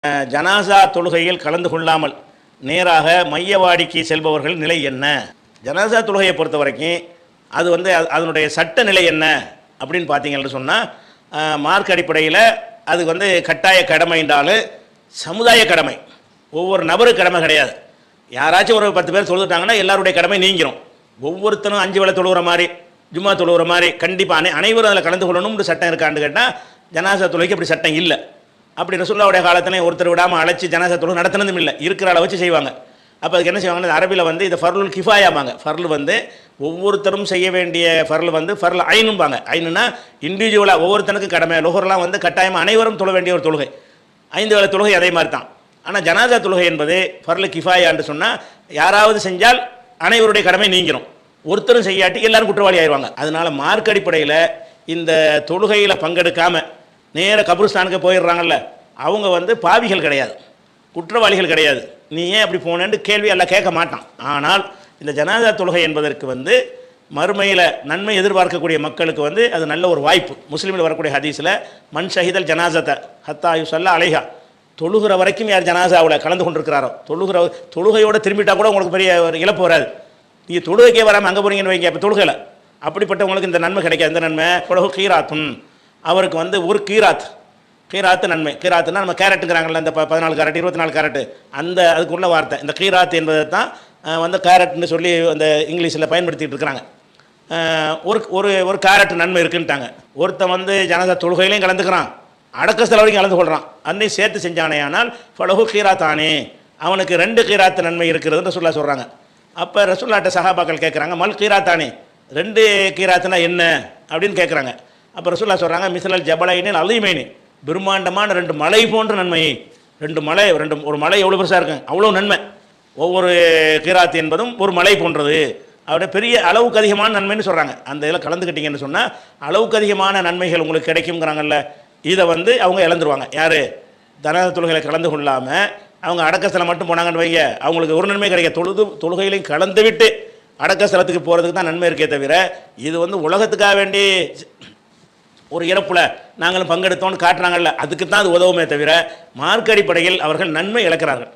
ஜனாசா தொழுகையில் கலந்து கொள்ளாமல் நேராக மையவாடிக்கு செல்பவர்கள் நிலை என்ன? ஜனாசா தொழுகையை பொறுத்த வரைக்கும் அது அதனுடைய சட்ட நிலை என்ன அப்படின்னு பார்த்தீங்கன்னு சொன்னால், மார்க் அடிப்படையில் அது கட்டாய கடமை என்றாலும் சமுதாய கடமை, ஒவ்வொரு நபரு கடமை கிடையாது. யாராச்சும் ஒரு 10 பேர் தொழுதுட்டாங்கன்னா எல்லாருடைய கடமை நீங்கிரும். ஒவ்வொருத்தரும் 5 வேளை தொழுகிற மாதிரி, ஜும்மா தொழுகிற மாதிரி கண்டிப்பாக அனைவரும் அதில் கலந்து கொள்ளணும்னு சட்டம் இருக்கான்னு கேட்டால் ஜனாசா தொழுகைக்கு அப்படி சட்டம் இல்லை. அப்படி ரசூலுல்லாஹ்வுடைய காலத்தில் ஒருத்தர் விடாமல் அழைச்சி ஜனாசா தொழுகை நடத்தினதும் இல்லை, இருக்கிற அளவு வச்சு செய்வாங்க. அப்போ அதுக்கு என்ன செய்வாங்கன்னா, அரபியில் இது ஃபர்லுல் கிஃபாயாபாங்க. ஃபர்ல் ஒவ்வொருத்தரும் செய்ய வேண்டிய ஃபர்ல் ஃபர்ல் ஐனும்பாங்க. ஐனுன்னா இண்டிவிஜுவலாக ஒவ்வொருத்தனுக்கு கடமை. லொஹர்லாம் கட்டாயமாக அனைவரும் தொழ வேண்டிய ஒரு தொழுகை. 5 வேளை தொழுகை அதே மாதிரி தான். ஆனால் ஜனாசா தொழுகை என்பது ஃபர்ல் கிஃபாயா என்று சொன்னால், யாராவது செஞ்சால் அனைவருடைய கடமை நீங்கிரும், ஒருத்தரும் செய்யாட்டி எல்லாரும் குற்றவாளி ஆயிடுவாங்க. அதனால மார்க் அடிப்படையில் இந்த தொழுகையில் பங்கெடுக்காமல் நேர கபுர்ஸ்தானுக்கு போயிடுறாங்கல்ல, அவங்க பாவிகள் கிடையாது, குற்றவாளிகள் கிடையாது. நீ ஏன் அப்படி போனேன்னு கேள்வி எல்லாம் கேட்க மாட்டான். ஆனால் இந்த ஜனாசா தொழுகை என்பதற்கு மறுமையில் நன்மை எதிர்பார்க்கக்கூடிய மக்களுக்கு அது நல்ல ஒரு வாய்ப்பு. முஸ்லீமில் வரக்கூடிய ஹதீஸில் மன் ஷஹிதல் ஜனாசத்தை ஹத்தா யுஸல்லா அலைஹா, தொழுகிற வரைக்கும் யார் ஜனாசாவில் கலந்து கொண்டிருக்கிறாரோ, தொழுகையோடு திரும்பிட்டா கூட உங்களுக்கு பெரிய ஒரு இழப்பு வராது. நீங்கள் தொழுகைக்கே வராமல் அங்கே போகிறீங்கன்னு வைங்க, அப்போ தொழுகலை, அப்படிப்பட்டவங்களுக்கு இந்த நன்மை கிடைக்காது. இந்த நன்மை புலகு கீராத்துன், அவருக்கு ஒரு கீராத்து நன்மை. கீராத்துன்னா நம்ம கேரட்டுங்கிறாங்கல்ல, இந்த 14 கேரட் 24 கேரட்டு, அதுக்குள்ள வார்த்தை. இந்த கீராத்து என்பதை தான் கேரட்னு சொல்லி அந்த இங்கிலீஷில் பயன்படுத்திகிட்டு இருக்கிறாங்க. ஒரு கேரட் நன்மை இருக்குன்ட்டாங்க. ஒருத்தன் ஜனாசா தொழுகையிலையும் கலந்துக்கிறான், அடக்க செலவரையும் கலந்து கொள்கிறான், அன்னையும் சேர்த்து செஞ்சானே ஆனால் ஃபலஹு கீராத்தானே, அவனுக்கு 2 கீராத்து நன்மை இருக்கிறதுன்னு ரசூலுல்லாஹ் சொல்கிறாங்க. அப்போ ரசூலுல்லாஹ்ட்ட சஹாபாக்கள் கேட்குறாங்க, மல் கீராத்தானே, 2 கீராத்துனா என்ன அப்படின்னு கேட்குறாங்க. அப்போ ரசூலுல்லாஹ் சொல்கிறாங்க, மிஸ்லல் ஜபலைனில் அலீமைனி, பிரம்மாண்டமான 2 மலை போன்ற நன்மை. 2 மலை, ஒரு மலை எவ்வளோ பெருசாக இருக்கும் அவ்வளோ நன்மை. ஒவ்வொரு கீராத்து என்பதும் ஒரு மலை போன்றது. அவருடைய பெரிய அளவுக்கு அதிகமான நன்மைன்னு சொல்கிறாங்க. அந்த இதில் கலந்துக்கிட்டீங்கன்னு சொன்னால் அளவுக்கு அதிகமான நன்மைகள் உங்களுக்கு கிடைக்குங்கிறாங்கல்ல, இதை அவங்க இழந்துருவாங்க. யார் ஜனாசா தொழுகையில் கலந்து கொள்ளாமல் அவங்க அடக்கஸ்தலம் மட்டும் போனாங்கன்னு வைங்க, அவங்களுக்கு ஒரு நன்மை கிடைக்க. தொழுகையிலையும் கலந்து விட்டு அடக்கஸ்தலத்துக்கு போகிறதுக்கு தான் நன்மை இருக்கே தவிர, இது உலகத்துக்காக வேண்டி ஒரு இறப்புல நாங்களும் பங்கெடுத்தோன்னு காட்டுறாங்கல்ல, அதுக்கு தான் அது உதவுமே தவிர மார்க் அடிப்படையில் அவர்கள் நன்மை இழக்கிறார்கள்.